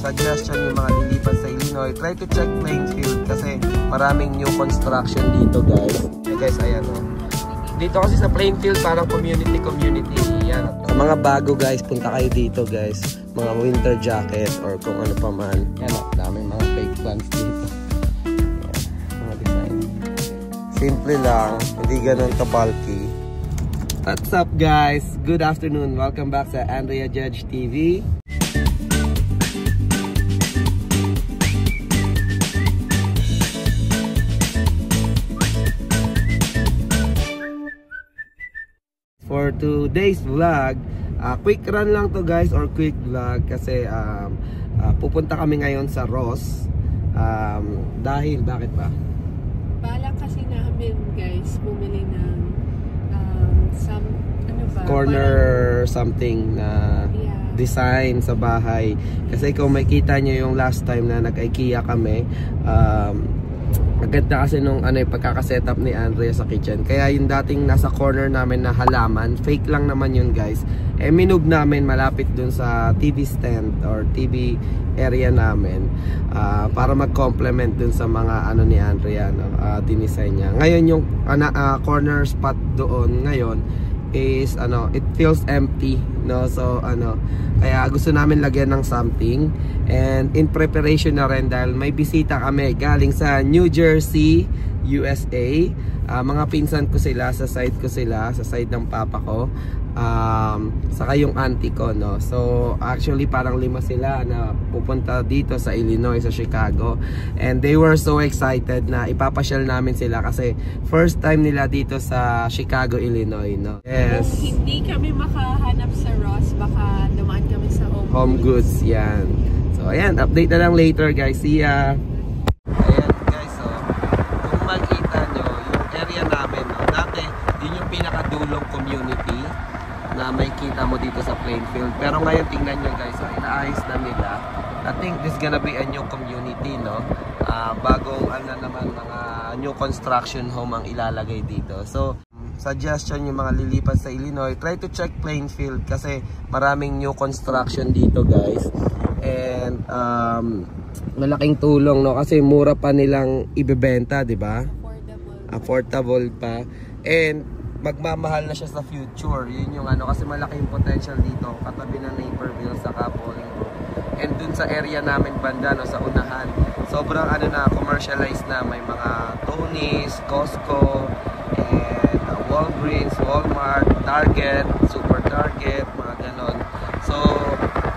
Suggestion yung mga lilipat sa Illinois, try to check Plainfield kasi maraming new construction dito guys. Guys, ayan o. Dito kasi sa Plainfield parang community. Yan. Mga bago guys, punta kayo dito guys. Mga winter jacket or kung ano pa man. Yan o, daming mga fake plants dito. Yan, mga design. Simple lang, hindi ganun ka-bulky. What's up guys? Good afternoon. Welcome back sa Andrea Judge TV. For today's vlog, quick run lang to guys or quick vlog kasi pupunta kami ngayon sa Ross. Dahil, bakit ba? Balak kasi namin guys bumili ng corner something na design sa bahay. Kasi kung makita nyo yung last time na nag-IKEA kami, maganda kasi nung pagkakasetup ni Andrea sa kitchen. Kaya yung dating nasa corner namin na halaman, fake lang naman yun guys. Minove namin malapit dun sa TV stand or TV area namin para mag-complement dun sa mga ni Andrea, dinisign niya. Ngayon yung corner spot doon ngayon is it feels empty, no? So kaya gusto namin lagyan ng something, and in preparation na rin dahil may bisita kami galing sa New Jersey, USA. Mga pinsan ko sila, sa side ng papa ko, saka yung auntie ko, no? So actually parang 5 sila na pupunta dito sa Illinois, sa Chicago, and they were so excited na ipapasyal namin sila kasi first time nila dito sa Chicago, Illinois, no? Yes. Kung hindi kami makahanap sa Ross, baka dumaan kami sa Home Goods. Yan. So ayan, update na lang later guys. See ya. Ayan guys, so kung makita nyo yung area namin, no? Dati yun yung pinakadulong community na may kita mo dito sa Plainfield. Pero ngayon tingnan nyo guys, so inaayos na nila. I think this gonna be a new community, no? Bagong naman mga new construction home ang ilalagay dito. So suggestion yung mga lilipat sa Illinois, try to check Plainfield kasi maraming new construction dito guys. And malaking tulong, no? Kasi mura pa nilang ibebenta, di ba? Affordable pa. And magmamahal na siya sa future. Yun yung kasi malaking potential dito katabi ng Naperville sa Bolingbrook. And dun sa area namin banda, no, sa unahan, sobrang na commercialized na, may mga Tony's, Costco, and Walgreens, Walmart, Target, Super Target, mga ganon. So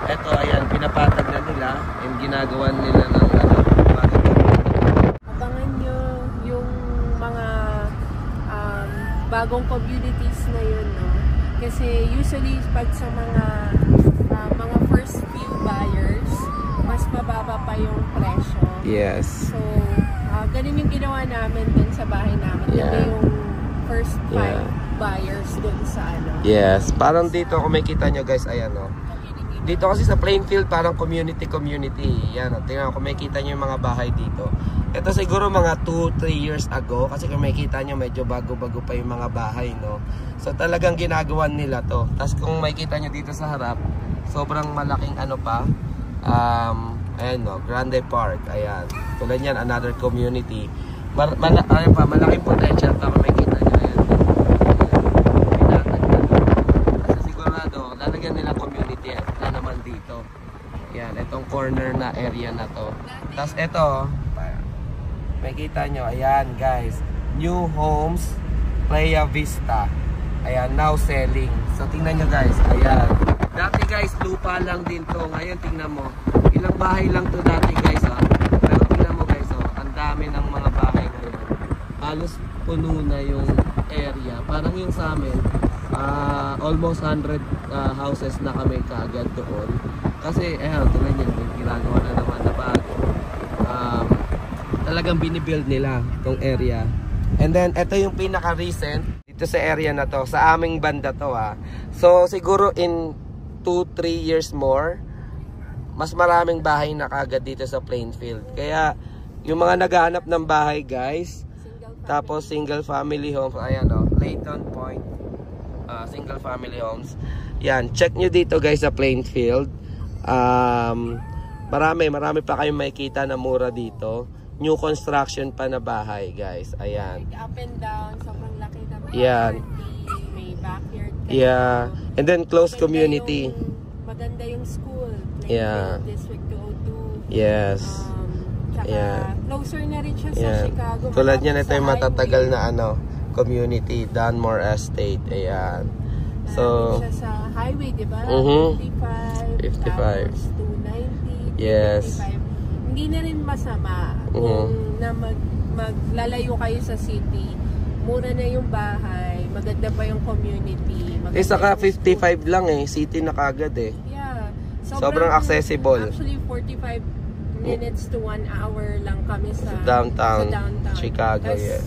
eto, ayan, pinapatag na nila and ginagawan nila ng abangan nyo yung mga bagong communities na yun, no? Kasi usually pag sa mga first few buyers, mas mababa pa yung presyo. Yes. So ganun yung ginawa namin dun sa bahay namin. Yeah. Yung first 5 buyers dun sa Yes, parang dito kung makita nyo guys, ayan, no? Dito kasi sa Plainfield parang community. Yan, tingnan kung makita nyo yung mga bahay dito. Ito siguro mga 2-3 years ago, kasi kung makita nyo medyo bago-bago pa yung mga bahay, no? So talagang ginagawan nila to. Tapos kung makita nyo dito sa harap, sobrang malaking pa, ayan, no, Grande Park, ayan. Tulad yan, another community. Malaking potential pa kung makita nyo, ayan. Kasi sigurado, lalagyan nila community na naman dito. Ayan, itong corner na area na to. Tapos ito, makita nyo, ayan guys, new homes, Playa Vista. Ayan, now selling. So tingnan nyo guys, ayan. Dati guys, lupa lang din to. Ngayon tingnan mo, ilang bahay lang to dati guys, ha? Pero tingnan mo guys, ang dami ng mga bahay ngayon. Halos puno na yung area. Parang yung sa amin, almost 100 houses na kami kaagad doon. Kasi, ayan, tingnan nyo, may ginagawa na naman na bago. Talagang binibuild nila tong area. And then ito yung pinaka-recent dito sa area na to, sa aming banda to, ha. So siguro in 2-3 years more, mas maraming bahay na kagad dito sa Plainfield. Kaya yung mga naghahanap ng bahay guys, tapos single family homes, ayan, Layton Point, single family homes, yan, check nyo dito guys sa Plainfield. Marami pa kayong makikita na mura dito. New construction pa na bahay, guys. Ayan. Like up and down, sobrang laki na Yan. may backyard kayo. Yeah. And then close community. Maganda yung school. Yeah. District 202. Yes. Tsaka Yeah. closer na rin siya sa Yan. Chicago. Tulad Malapit niyan, ito sa yung matatagal highway. na community, Dunmore Estate. Ayan. Malapit So, siya sa highway, di ba? 55. Tapos 290. Yes. 55. Hindi na rin masama kung na maglalayo kayo sa city. Mura na yung bahay, maganda pa yung community. saka 55 lang city na kagad Yeah. Sobrang accessible. Actually, 45 minutes to 1 hour lang kami sa downtown, downtown. Chicago. Tas, Yes.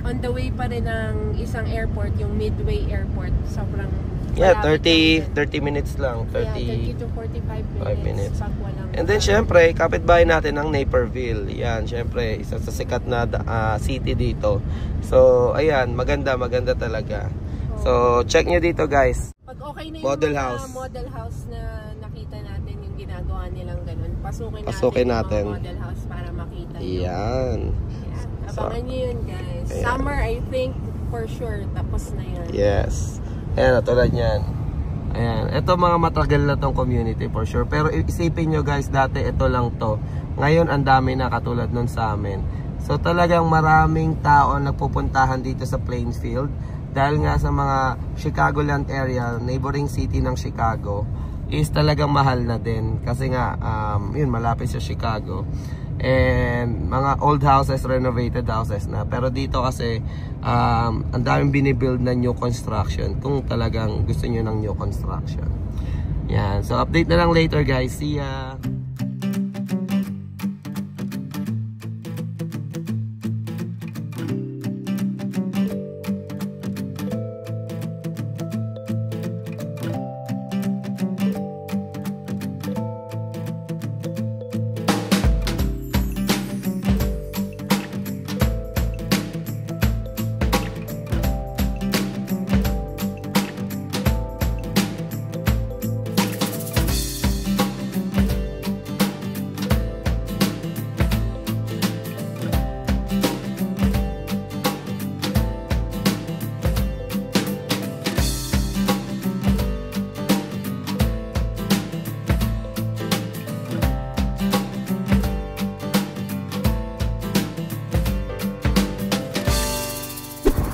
on the way pa rin ng isang airport, yung Midway Airport. Sobrang Yeah, malapit 30 minutes lang. 30 to 45 minutes. Pag walang And then syempre, kapitbahay natin ang Naperville. Yan, syempre, isa sa sikat na city dito. So, ayan, maganda talaga. So, check nyo dito, guys. Pag okay na yung Model mga house. model house na nakita natin yung ginagawa nilang ganun, pasukin natin. yung mga model house para makita Yan. Yan. Abangan nyo yun, guys. Ayan. Summer, I think, for sure, tapos na yan. Yes. Ayan, tulad yan. Ayan. Ito mga matagal na tong community for sure. Pero isipin nyo, guys, dati ito lang to. Ngayon, ang dami na katulad nun sa amin. So, talagang maraming tao nagpupuntahan dito sa Plainfield. Dahil nga sa mga Chicagoland area, neighboring city ng Chicago, is talagang mahal na din. Kasi nga, yun, malapit sa Chicago. And mga old houses, renovated houses na. Pero dito kasi, ang daming binibuild na new construction. Kung talagang gusto nyo ng new construction. Yan. So, update na lang later, guys. See ya!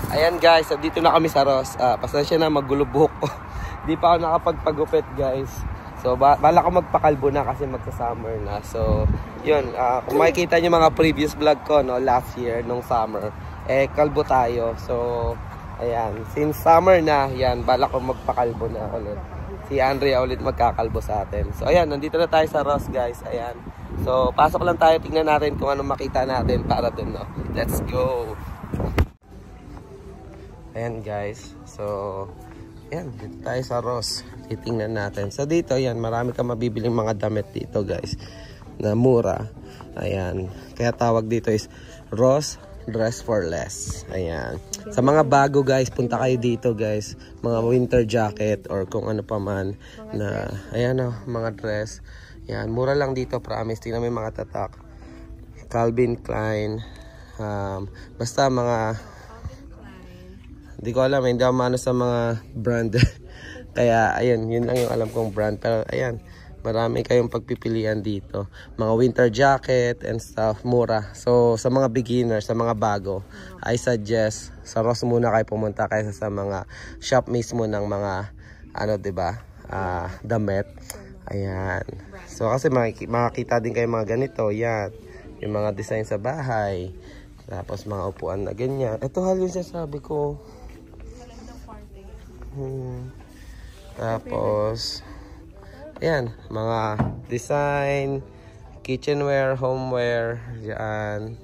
Ayan guys, dito na kami sa Ross. Pasensya na, magulo buhok ko. Di pa ako nakapagpagupit guys. So bala ko magpakalbo na kasi magsa-summer na. So yun, kung makikita nyo mga previous vlog ko last year nung summer, kalbo tayo. So ayan, since summer na, yan, bala ko magpakalbo na ulit. Si Andrea ulit magkakalbo sa atin. So ayan, nandito na tayo sa Ross guys. Ayan. So pasok lang tayo, tingnan natin kung anong makita natin para dun Let's go! Ayan guys, so ayan, dito tayo sa Ross, titingnan natin. So dito, ayan, marami kang mabibiling mga damit dito guys, na mura. Ayan, kaya tawag dito is Ross Dress for Less. Ayan, sa mga bago guys, punta kayo dito guys, mga winter jacket or kung ano pa man na, ayan mga dress. Ayan, mura lang dito, promise. Tingnan mo yung mga tatak, Calvin Klein, basta mga, hindi ko alam, hindi ako maano sa mga brand. Kaya, ayun, yun lang yung alam kong brand. Pero, ayan, marami kayong pagpipilian dito. Mga winter jacket and stuff, mura. So, sa mga beginners, sa mga bago, I suggest, sa Ross muna kayo pumunta kaysa sa mga shop mismo ng mga, diba, damit. Ayan. So, kasi makikita din kayo mga ganito. Yan. Yung mga design sa bahay. Tapos, mga upuan na ganyan. Ito halos yung sasabi ko. Tapos ayan, mga design, kitchenware, homeware, yan.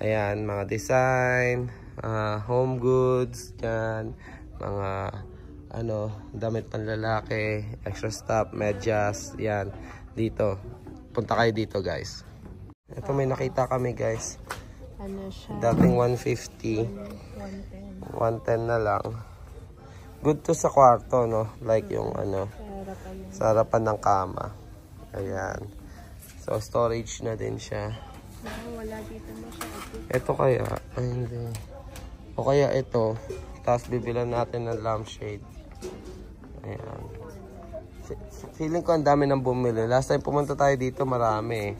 Ayan, mga design, home goods, yan. Mga damit panlalaki, extra stuff, medyas, yan. Dito, punta kayo dito guys. Ito may nakita kami guys. Ano siya? Dating 150. 110 na lang. Good to sa kwarto, no? Like yung Pero Sa harapan ng kama. Ayan. So, storage na din siya. Wala dito masyado. Ito kaya, ay hindi. O kaya ito, tapos bibilan natin ng lampshade. Ayan. Feeling ko ang dami nang bumili. Last time pumunta tayo dito, marami.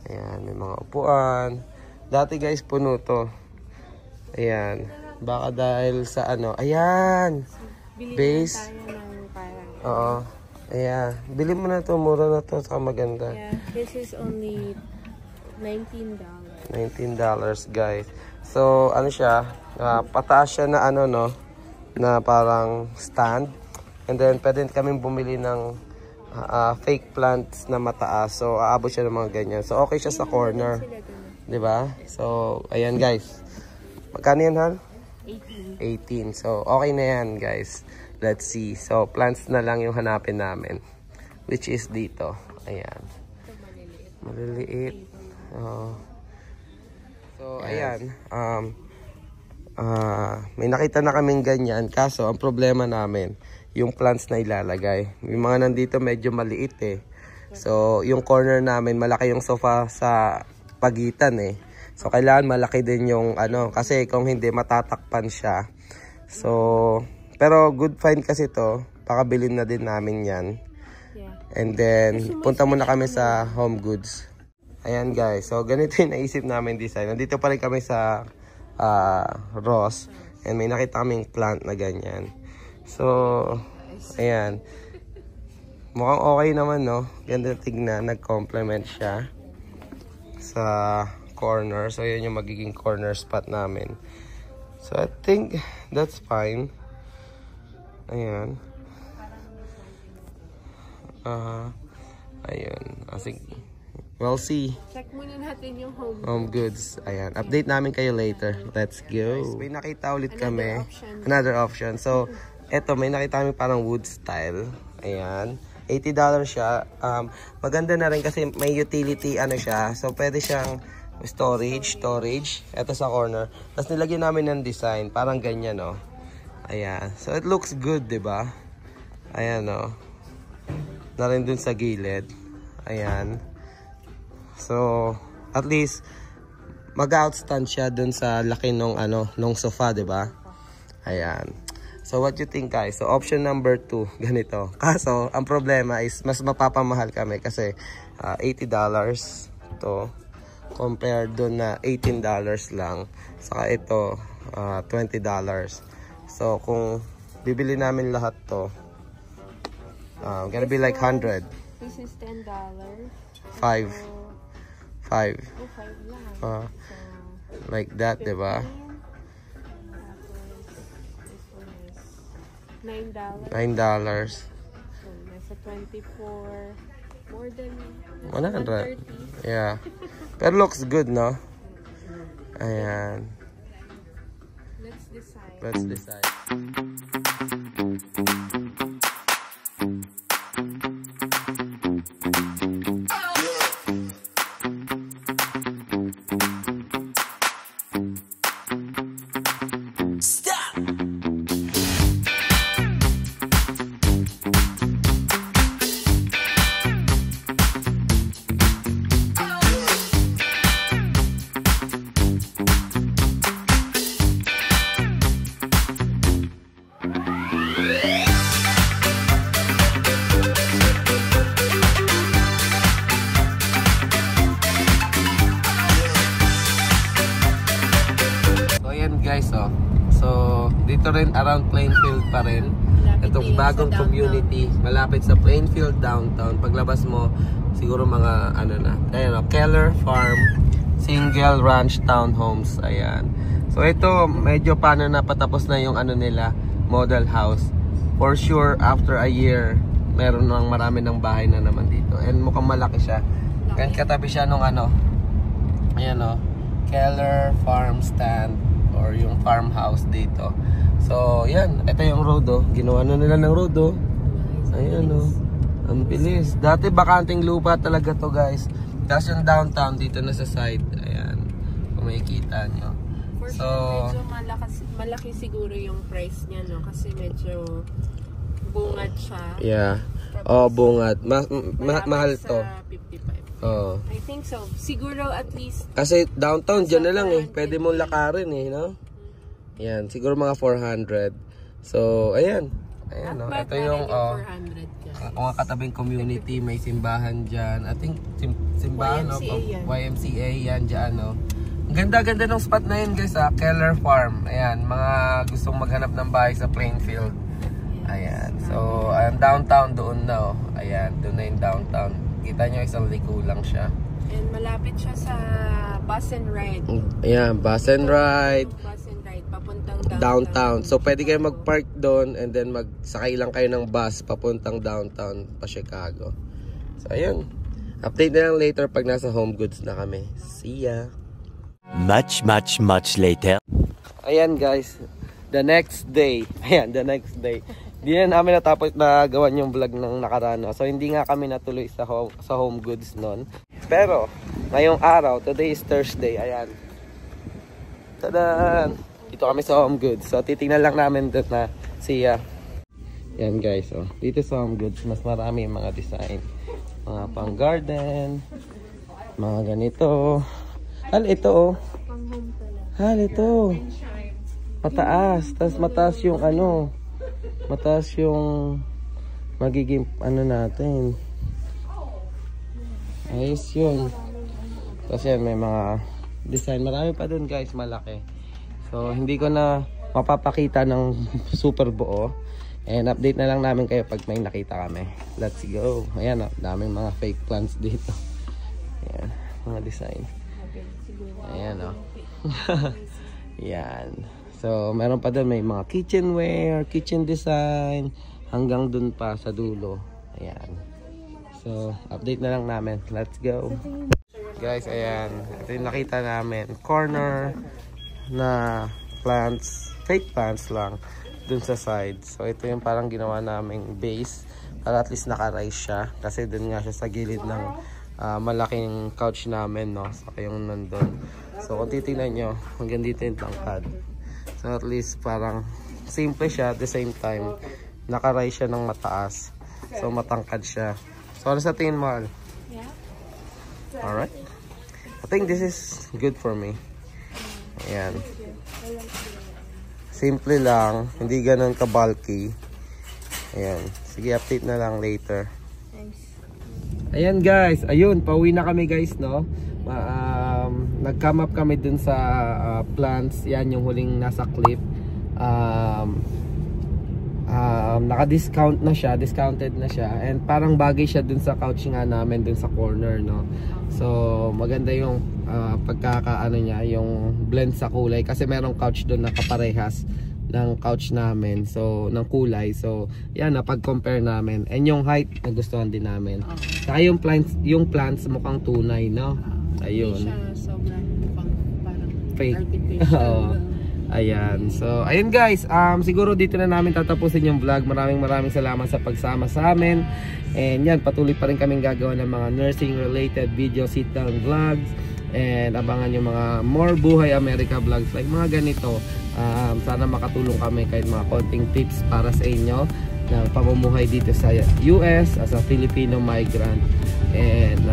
Ayan, may mga upuan. Dati guys, puno to. Ayan. Baka dahil sa ano. Ayan. Base. Tayo ng parang... Oo. Ayan. Bili mo na to. Mura na to. Saka maganda. Yeah, this is only $19. $19 guys. So, ano siya? Pataas siya na ano, no? Na parang stand. And then, pwede kaming bumili ng fake plants na mataas. So, aabot siya ng mga ganyan. So, okay siya sa corner. Diba? So, ayan guys. Magkano yan, Han? 18. So, okay na yan guys. Let's see. So, plants na lang yung hanapin namin. Which is dito. Ayan. Maliliit. So, ayan. May nakita na kaming ganyan. Kaso, ang problema namin, yung plants na ilalagay. Yung mga nandito medyo maliit eh. So, yung corner namin, malaki yung sofa sa pagitan eh. So, kailangan malaki din yung ano. Kasi kung hindi, matatakpan siya. So, pero good find kasi to. Pakabilin na din namin yan. And then, punta muna kami sa Home Goods. Ayan guys. So, ganito yung naisip namin design. Nandito pa rin kami sa Ross. And may nakita kaming plant na ganyan. So, ayan. Mukhang okay naman, no? Ganda tignan. Nag-complement siya sa corner. So, yun yung magiging corner spot namin. So, I think that's fine. Ayan. Ayun. We'll see. Check muna natin yung Home Goods. Ayan. Update namin kayo later. Let's go. May nakita ulit kami. Another option. So, eto, may nakita kami parang wood style. Ayan. $80 siya. Maganda na rin kasi may utility ano siya. So, pwede siyang storage. Ito sa corner. Tapos nilagyan namin ng design. Parang ganyan, no? Ayan. So, it looks good, diba? Ayan, no? Na rin dun sa gilid. Ayan. So, at least, mag-outstand siya dun sa laki nung, nung sofa, diba? Ayan. So, what you think guys? So, option number 2, ganito. Kaso, ang problema is, mas mapapamahal kami kasi $80 to compared dun na $18 lang. Saka ito, $20. So, kung bibili namin lahat to, gonna be like 100. This is $10. 5. Oh, 5 lang. Like that, diba? $9. So, nasa 24. More than 100. Yeah. Pero looks good, no? Ayan. Let's decide. Guys, so dito rin around Plainfield pa rin. Itong bagong community, malapit sa Plainfield downtown. Paglabas mo, siguro mga ayan, Keller Farm Single Ranch Townhomes. Ayan. So ito, medyo paano na patapos na yung nila, model house. For sure, after a year, meron nang marami ng bahay na naman dito. And mukhang malaki siya. And katabi siya nung ayan Keller Farm Stand or yung farmhouse dito. So, yan. Ito yung road, Ginawa na nila ng road, Ayan, Ang bilis. Dati bakanting lupa talaga to, guys. Tapos yung downtown dito na sa side. Ayan. Kung makikita nyo. For sure, medyo malaki siguro yung price niya, no? Kasi medyo bungad siya. Yeah. Oh, bungad. Mahal Malapit to. sa 55. Oh. I think so. Siguro at least Kasi downtown, dyan na lang eh. 450. Pwede mong lakarin eh, no? Yan, siguro mga 400. So, ayan. Ayan, no? Ito yung, 400 ka. mga katabing community, may simbahan dyan. I think, simbahan, no? YMCA yan. YMCA yan dyan, no? Ang ganda-ganda ng spot na yun, guys, ha? Keller Farm. Ayan, mga gustong maghanap ng bahay sa Plainfield. Ayan. So, ang downtown doon na, oh. Ayan, doon na yung downtown. Kita nyo, isang liko lang siya. And malapit siya sa bus and ride. Ayan, bus and ride. Bus and ride papuntang Downtown. So, pwede kayo mag-park doon and then magsakay lang kayo ng bus papuntang downtown pa Chicago. So, ayun. Update na lang later pag nasa Home Goods na kami. See ya! Much later. Ayan guys, the next day. Ayan, the next day. Hindi na namin natapos na gawan yung vlog ng nakaraan. So, hindi nga kami natuloy sa Home Goods noon. Pero, ngayong araw, today is Thursday. Ayan. Tadaan! Dito kami sa Home Goods. So, titingnan lang namin doon na siya. Yan guys, oh. Dito sa Home Goods, mas marami yung mga design. Mga pang garden. Mga ganito. Hal, ito oh. Hal, ito. Mataas. Tapos mataas yung ano. Mataas yung magiging ano natin. Ayos yun. Tapos yan, may mga design. Marami pa dun guys, malaki. So, hindi ko na mapapakita ng super buo. And update na lang namin kayo pag may nakita kami. Let's go. Ayan, oh, daming mga fake plants dito. Ayan, mga design. Ayan, oh. Yan. So, meron pa doon may mga kitchenware, kitchen design, hanggang dun pa sa dulo. Ayan. So, update na lang namin. Let's go. Guys, ayan. Ito yung nakita namin. Corner na plants, fake plants lang dun sa side. So, ito yung parang ginawa naming base para at least naka-rise siya. Kasi dun nga siya sa gilid ng malaking couch namin, no? So, yung nandun. So, kung titignan nyo, hanggang dito yung tangkad. So, at least parang simple siya at the same time. Naka-rise siya ng mataas. So, matangkad siya. So, ano sa tingin mo, Al? Yeah. Alright. I think this is good for me. Ayan. Simple lang. Hindi ganun ka-bulky. Ayan. Sige, update na lang later. Ayan guys. Ayun, pauwi na kami guys, no? Nag-come up kami dun sa plants. Yan yung huling nasa clip. Naka-discount na siya, discounted na siya, and parang bagay siya dun sa couch nga namin dun sa corner, no? So maganda yung pagkakaano niya, yung blend sa kulay, kasi merong couch dun na kaparehas ng couch namin, so ng kulay. So yan, napag-compare namin, and yung height nagustuhan din namin. Saka yung plants mukhang tunay, no? Ayun. Hindi siya sobrang parang fake. artificial. Ayan. So, ayun guys. Siguro dito na namin tatapusin yung vlog. Maraming salamat sa pagsama sa amin. And yan, patuloy pa rin kaming gagawa ng mga nursing related video sit down vlogs. And abangan yung mga more Buhay America vlogs like mga ganito. Sana makatulong kami kahit mga konting tips para sa inyo ng pamumuhay dito sa US as a Filipino migrant and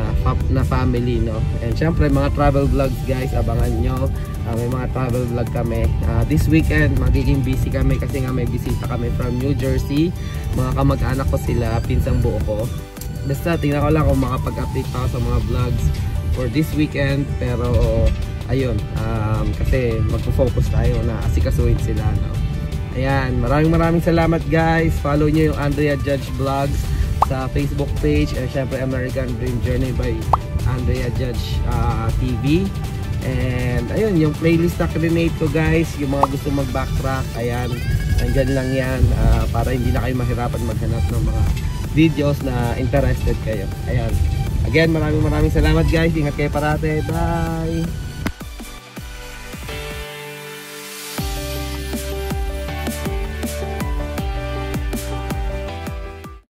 na family, no? And syempre mga travel vlogs guys, abangan nyo. May mga travel vlog kami. This weekend magiging busy kami kasi nga may bisita kami from New Jersey. Mga kamag-anak ko sila, pinsang buo ko. Basta tingnan ko lang kung makapag-update pa ako sa mga vlogs for this weekend. Pero ayun, kasi magpo-focus tayo na asikasuhin sila, no? Ayan, maraming salamat guys. Follow nyo yung Andrea Judge Vlogs sa Facebook page, and syempre American Dream Journey by Andrea Judge TV. And ayun, yung playlist na crinate ko guys, yung mga gusto mag-backtrack, ayan, nandyan lang yan, para hindi na kayo mahirapan maghanap ng mga videos na interested kayo. Ayan, again, maraming salamat guys. Ingat kayo parate. Bye!